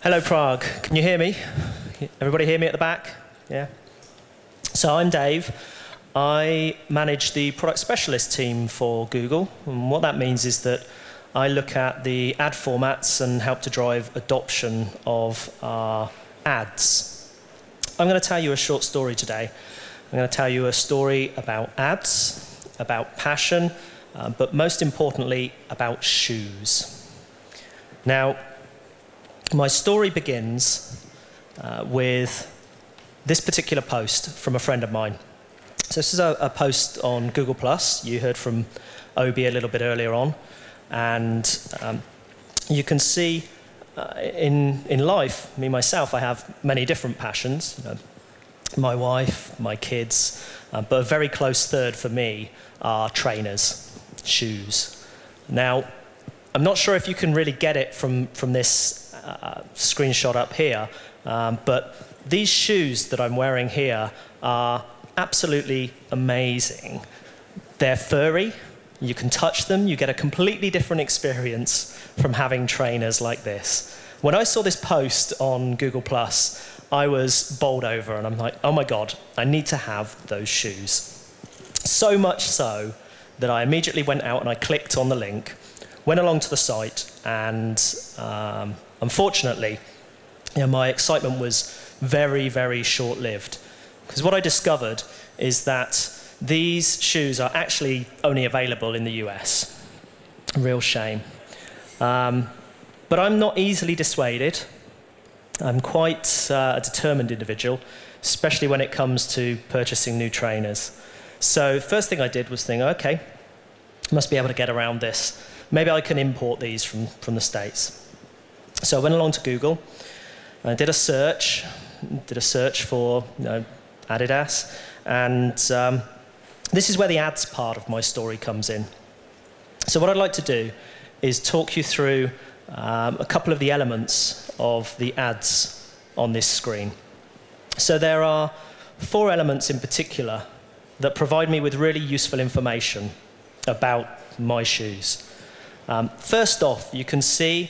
Hello, Prague. Can you hear me? Everybody hear me at the back? Yeah? So I'm Dave. I manage the product specialist team for Google. And what that means is that I look at the ad formats and help to drive adoption of our ads. I'm going to tell you a short story today. I'm going to tell you a story about ads, about passion, but most importantly, about shoes. Now, my story begins with this particular post from a friend of mine. So this is a post on Google+. You heard from Obi a little bit earlier on. And you can see in life, me, myself, I have many different passions. You know, my wife, my kids, but a very close third for me are trainers, shoes. Now, I'm not sure if you can really get it from this screenshot up here, but these shoes that I'm wearing here are absolutely amazing. They're furry, you can touch them, you get a completely different experience from having trainers like this. When I saw this post on Google+, I was bowled over and I'm like, oh my God, I need to have those shoes. So much so that I immediately went out and I clicked on the link, went along to the site, and unfortunately, my excitement was very, very short-lived. Because what I discovered is that these shoes are actually only available in the US. A real shame. But I'm not easily dissuaded. I'm quite a determined individual, especially when it comes to purchasing new trainers. So first thing I did was think, okay, must be able to get around this. Maybe I can import these from the States. So I went along to Google, and I did a search for Adidas, and this is where the ads part of my story comes in. So what I'd like to do is talk you through a couple of the elements of the ads on this screen. So there are 4 elements in particular that provide me with really useful information about my shoes. First off, you can see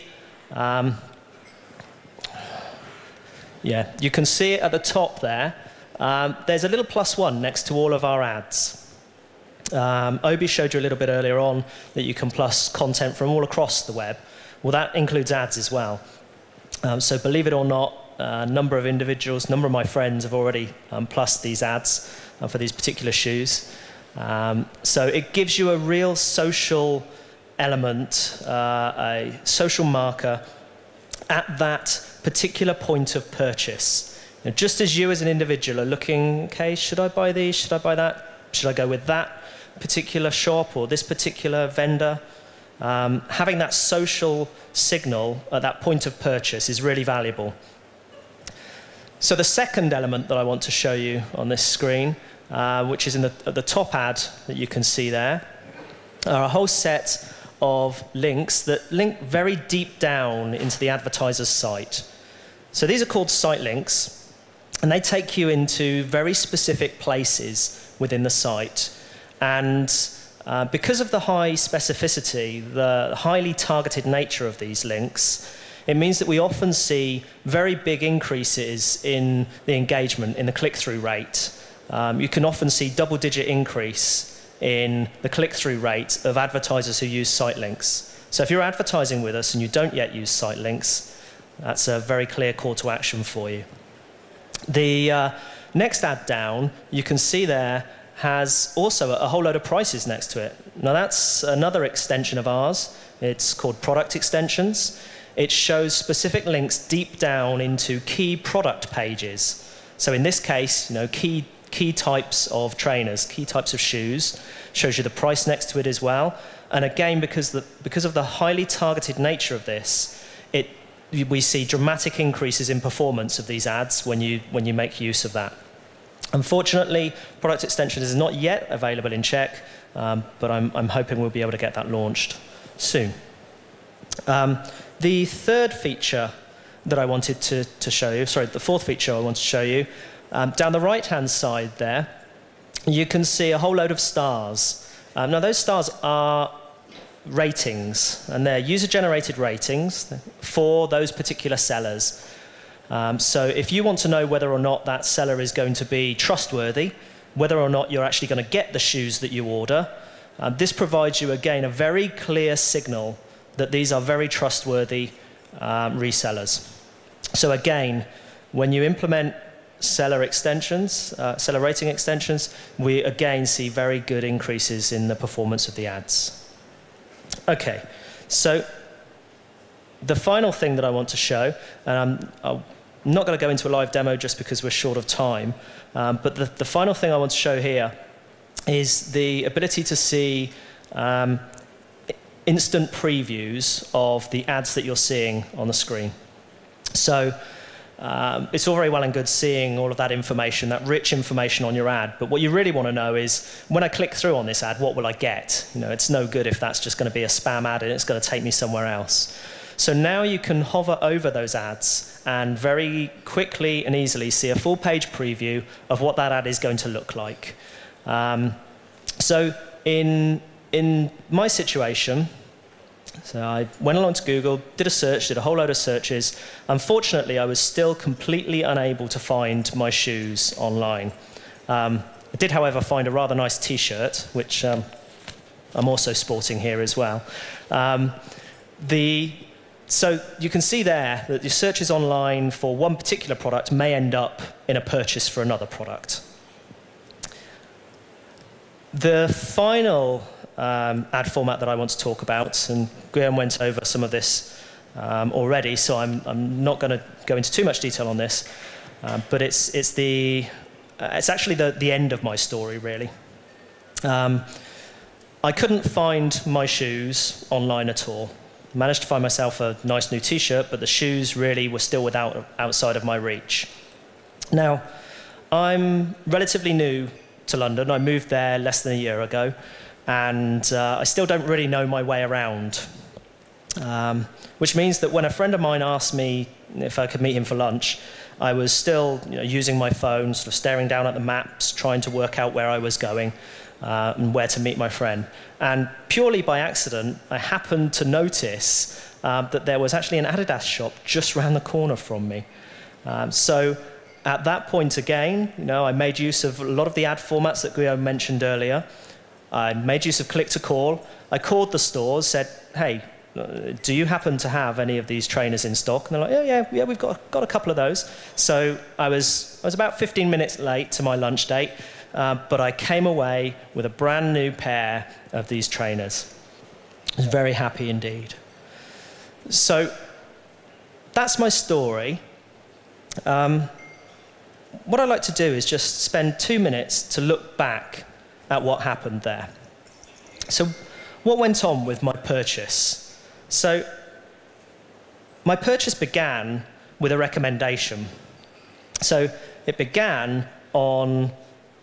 you can see it at the top there. There's a little +1 next to all of our ads. Obi showed you a little bit earlier on that you can plus content from all across the web. Well, that includes ads as well. So believe it or not, a number of individuals, a number of my friends have already plussed these ads for these particular shoes. So it gives you a real social element, a social marker at that particular point of purchase. Now, just as you as an individual are looking, okay, should I buy these, should I buy that, should I go with that particular shop or this particular vendor, having that social signal at that point of purchase is really valuable. So the second element that I want to show you on this screen, which is at the top ad that you can see there, are a whole set of links that link very deep down into the advertiser's site. So these are called site links, and they take you into very specific places within the site. And because of the high specificity, the highly targeted nature of these links, it means that we often see very big increases in the engagement, in the click-through rate. You can often see double-digit increase in the click-through rate of advertisers who use site links. So if you're advertising with us and you don't yet use site links, that's a very clear call to action for you. The next ad down, you can see there, has also a whole load of prices next to it. Now that's another extension of ours. It's called Product Extensions. It shows specific links deep down into key product pages. So in this case, key types of trainers, key types of shoes, shows you the price next to it as well. And again, because of the highly targeted nature of this, we see dramatic increases in performance of these ads when you make use of that. Unfortunately, Product Extensions is not yet available in Czech, but I'm hoping we'll be able to get that launched soon. The third feature that I wanted to show you, sorry, the fourth feature I want to show you, down the right-hand side there, you can see a whole load of stars. Now, those stars are ratings, and they're user-generated ratings for those particular sellers. So if you want to know whether or not that seller is going to be trustworthy, whether or not you're actually going to get the shoes that you order, this provides you, again, a very clear signal that these are very trustworthy resellers. So again, when you implement seller extensions, seller rating extensions, we again see very good increases in the performance of the ads. Okay, so the final thing that I want to show, and I'm not going to go into a live demo just because we're short of time, but the final thing I want to show here is the ability to see instant previews of the ads that you're seeing on the screen. So it's all very well and good seeing all of that information, that rich information on your ad, but what you really want to know is, when I click through on this ad, what will I get? You know, it's no good if that's just going to be a spam ad and it's going to take me somewhere else. So now you can hover over those ads and very quickly and easily see a full-page preview of what that ad is going to look like. So in my situation, so I went along to Google, did a search, did a whole load of searches. Unfortunately, I was still completely unable to find my shoes online. I did, however, find a rather nice T-shirt, which I'm also sporting here as well. So you can see there that your searches online for one particular product may end up in a purchase for another product. The final ad format that I want to talk about, and Graham went over some of this already, so I'm not going to go into too much detail on this, but it's actually the end of my story, really. I couldn't find my shoes online at all. Managed to find myself a nice new T-shirt, but the shoes really were still outside of my reach. Now, I'm relatively new to London. I moved there less than a year ago, and I still don't really know my way around, which means that when a friend of mine asked me if I could meet him for lunch, I was still using my phone, sort of staring down at the maps, trying to work out where I was going and where to meet my friend. And purely by accident, I happened to notice that there was actually an Adidas shop just around the corner from me. So at that point again, I made use of a lot of the ad formats that Guillaume mentioned earlier. I made use of click-to-call. I called the stores, said, hey, do you happen to have any of these trainers in stock? And they're like, yeah, we've got a couple of those. So I was about 15 minutes late to my lunch date, but I came away with a brand new pair of these trainers. I was very happy indeed. So that's my story. What I'd like to do is just spend 2 minutes to look back at what happened there. So what went on with my purchase? So my purchase began with a recommendation. So it began on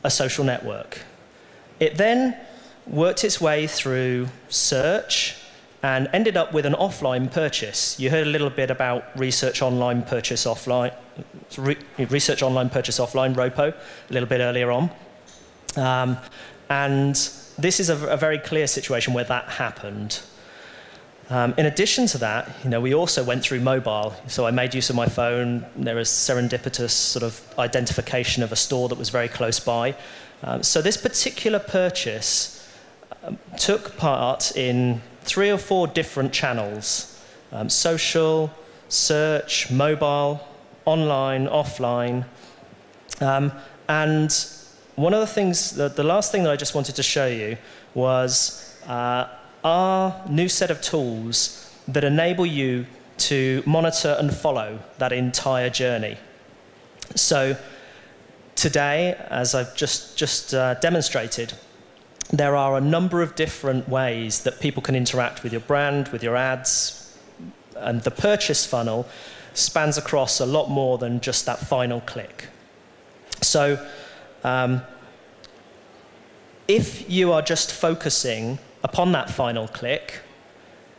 a social network. It then worked its way through search and ended up with an offline purchase. You heard a little bit about research online purchase offline, research online purchase offline, ROPO, a little bit earlier on. And this is a very clear situation where that happened. In addition to that, we also went through mobile. So I made use of my phone. There was serendipitous sort of identification of a store that was very close by. So this particular purchase took part in 3 or 4 different channels: social, search, mobile, online, offline. And one of the things, the last thing that I just wanted to show you was our new set of tools that enable you to monitor and follow that entire journey. So today, as I've just demonstrated, there are a number of different ways that people can interact with your brand, with your ads, and the purchase funnel spans across a lot more than just that final click. So if you are just focusing upon that final click,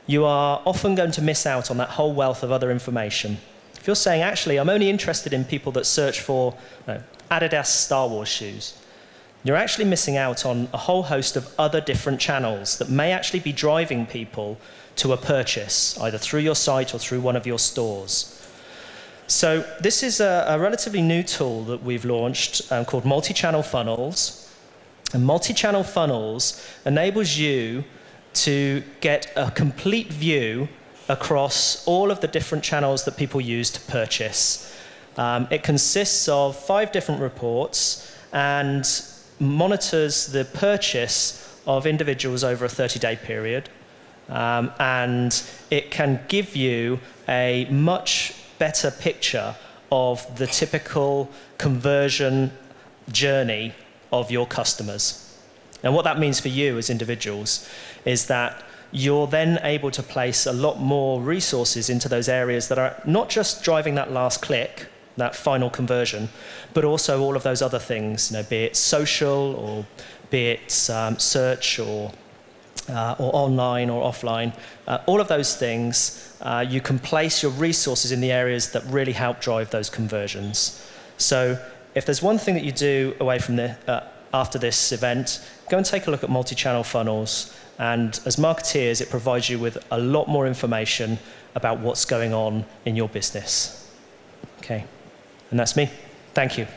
you are often going to miss out on that whole wealth of other information. If you're saying, actually, I'm only interested in people that search for Adidas Star Wars shoes, you're actually missing out on a whole host of other different channels that may actually be driving people to a purchase, either through your site or through one of your stores. So this is a relatively new tool that we've launched called Multi-Channel Funnels. And Multi-Channel Funnels enables you to get a complete view across all of the different channels that people use to purchase. It consists of 5 different reports and monitors the purchase of individuals over a 30-day period. And it can give you a much better picture of the typical conversion journey of your customers. And what that means for you as individuals is that you're then able to place a lot more resources into those areas that are not just driving that last click, that final conversion, but also all of those other things, be it social or be it search or online or offline. All of those things, you can place your resources in the areas that really help drive those conversions. So if there's one thing that you do away from after this event, go and take a look at multi-channel funnels. And as marketeers, it provides you with a lot more information about what's going on in your business. Okay, and that's me. Thank you.